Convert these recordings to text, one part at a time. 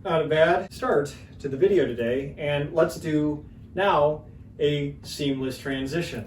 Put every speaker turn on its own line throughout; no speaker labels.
Not a bad start to the video today, and let's do now a seamless transition.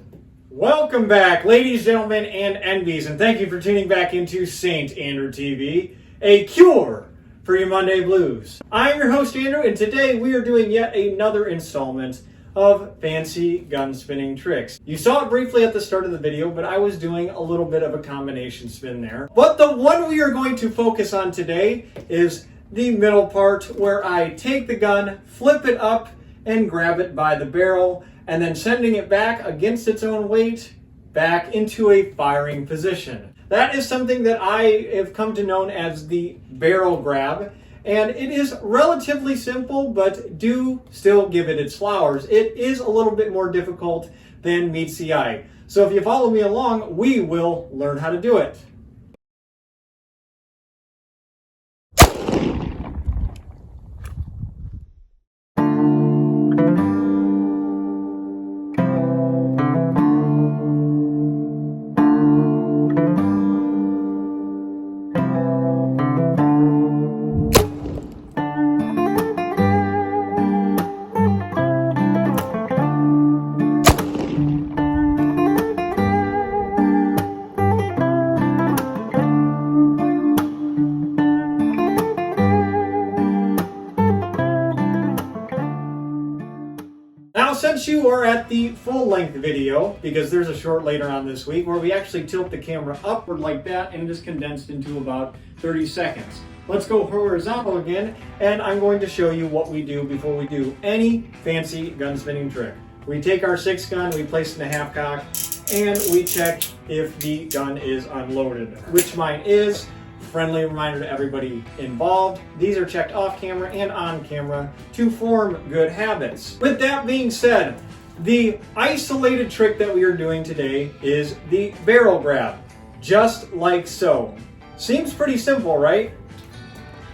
Welcome back, ladies, gentlemen, and envies, and thank you for tuning back into St. Andrew TV, a cure for your Monday blues. I'm your host, Andrew, and today we are doing yet another installment of fancy gun spinning tricks. You saw it briefly at the start of the video, but I was doing a little bit of a combination spin there. But the one we are going to focus on today is the middle part, where I take the gun, flip it up, and grab it by the barrel, and then sending it back against its own weight back into a firing position. That is something that I have come to know as the barrel grab, and it is relatively simple, but do still give it its flowers. It is a little bit more difficult than meets the eye. So if you follow me along, we will learn how to do it. Now, since you are at the full-length video, because there's a short later on this week where we actually tilt the camera upward like that and it is condensed into about 30 seconds. Let's go horizontal again, and I'm going to show you what we do before we do any fancy gun spinning trick. We take our 6 gun, we place it in a half cock, and we check if the gun is unloaded, which mine is. Friendly reminder to everybody involved, these are checked off camera and on camera to form good habits. With that being said, the isolated trick that we are doing today is the barrel grab, just like so. Seems pretty simple, right?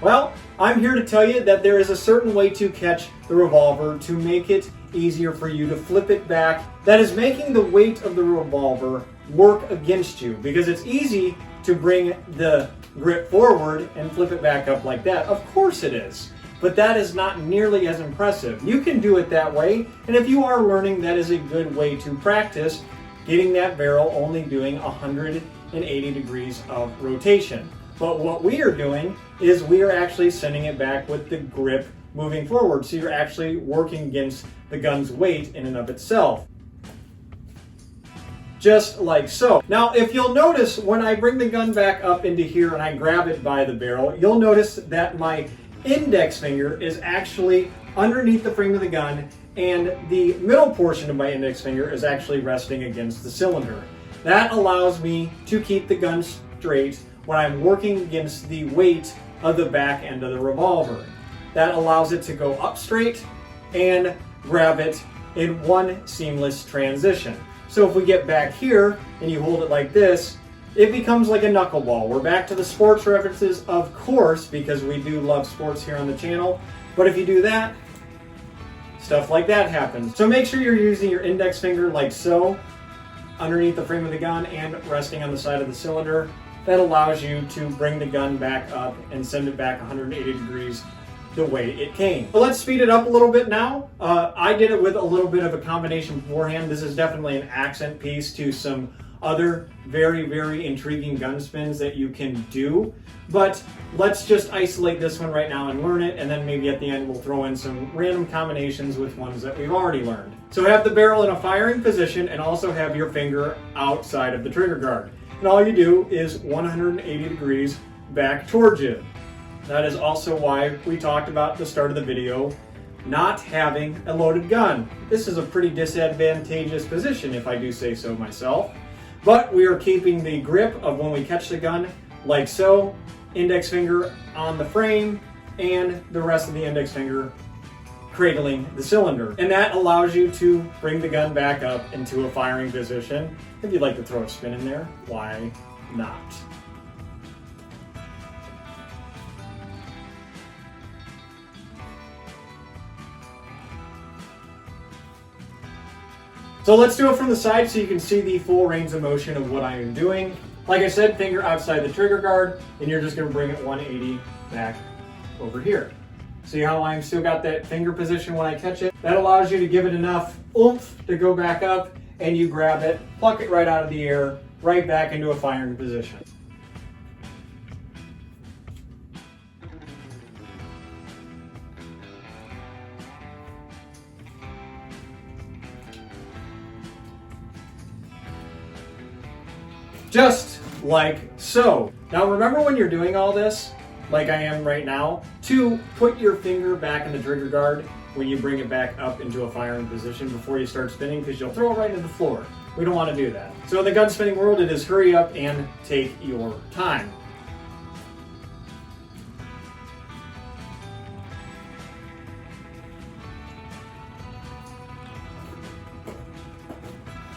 Well, I'm here to tell you that there is a certain way to catch the revolver to make it easier for you to flip it back. That is making the weight of the revolver work against you, because it's easy to bring the grip forward and flip it back up like that. Of course it is, but that is not nearly as impressive. You can do it that way, and if you are learning, that is a good way to practice getting that barrel only doing 180 degrees of rotation. But what we are doing is we are actually sending it back with the grip moving forward, so you're actually working against the gun's weight in and of itself. Just like so. Now, if you'll notice, when I bring the gun back up into here and I grab it by the barrel, you'll notice that my index finger is actually underneath the frame of the gun, and the middle portion of my index finger is actually resting against the cylinder. That allows me to keep the gun straight when I'm working against the weight of the back end of the revolver. That allows it to go up straight and grab it in one seamless transition. So if we get back here and you hold it like this, it becomes like a knuckleball. We're back to the sports references, of course, because we do love sports here on the channel. But if you do that, stuff like that happens. So make sure you're using your index finger like so, underneath the frame of the gun and resting on the side of the cylinder. That allows you to bring the gun back up and send it back 180 degrees the way it came. So let's speed it up a little bit now. I did it with a little bit of a combination beforehand. This is definitely an accent piece to some other very, very intriguing gun spins that you can do. But let's just isolate this one right now and learn it, and then maybe at the end we'll throw in some random combinations with ones that we've already learned. So have the barrel in a firing position and also have your finger outside of the trigger guard. And all you do is 180 degrees back towards you. That is also why we talked about at the start of the video not having a loaded gun. This is a pretty disadvantageous position, if I do say so myself. But we are keeping the grip of when we catch the gun like so, index finger on the frame and the rest of the index finger cradling the cylinder. And that allows you to bring the gun back up into a firing position. If you'd like to throw a spin in there, why not? So let's do it from the side so you can see the full range of motion of what I am doing. Like I said, finger outside the trigger guard, and you're just going to bring it 180 back over here. See how I'm still got that finger position when I catch it? That allows you to give it enough oomph to go back up, and you grab it, pluck it right out of the air, right back into a firing position. Just like so. Now remember, when you're doing all this, like I am right now, to put your finger back in the trigger guard when you bring it back up into a firing position before you start spinning, because you'll throw it right into the floor. We don't want to do that. So in the gun spinning world, it is hurry up and take your time.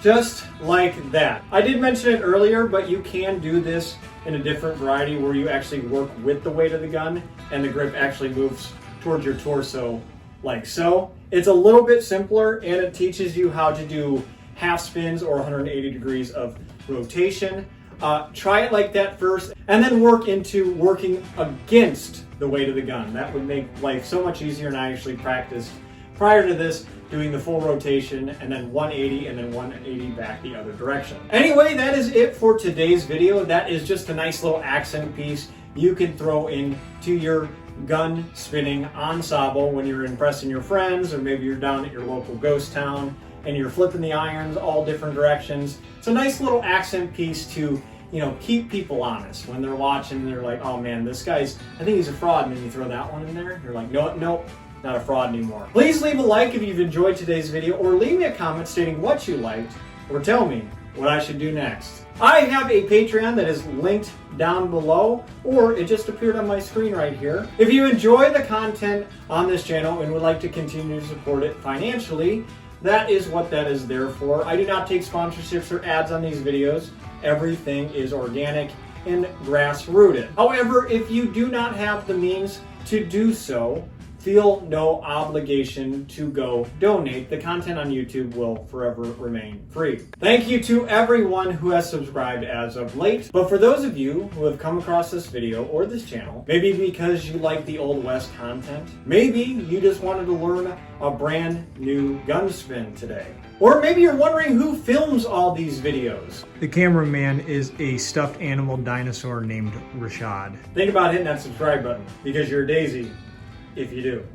Just like that. I did mention it earlier, but you can do this in a different variety where you actually work with the weight of the gun and the grip actually moves towards your torso like so. It's a little bit simpler, and it teaches you how to do half spins or 180 degrees of rotation. Try it like that first, and then work into working against the weight of the gun. That would make life so much easier, and I actually practiced prior to this doing the full rotation and then 180 and then 180 back the other direction. Anyway, that is it for today's video. That is just a nice little accent piece you can throw into your gun spinning ensemble when you're impressing your friends, or maybe you're down at your local ghost town and you're flipping the irons all different directions. It's a nice little accent piece to, keep people honest when they're watching. They're like, oh man, this guy's, I think he's a fraud, and then you throw that one in there. You're like, nope, not a fraud anymore. Please leave a like if you've enjoyed today's video, or leave me a comment stating what you liked, or tell me what I should do next. I have a Patreon that is linked down below, or it just appeared on my screen right here. If you enjoy the content on this channel and would like to continue to support it financially, that is what that is there for. I do not take sponsorships or ads on these videos. Everything is organic and grassrooted. However, if you do not have the means to do so, feel no obligation to go donate. The content on YouTube will forever remain free. Thank you to everyone who has subscribed as of late. But for those of you who have come across this video or this channel, maybe because you like the Old West content, maybe you just wanted to learn a brand new gun spin today. Or maybe you're wondering who films all these videos. The cameraman is a stuffed animal dinosaur named Rashad. Think about hitting that subscribe button, because you're a daisy if you do.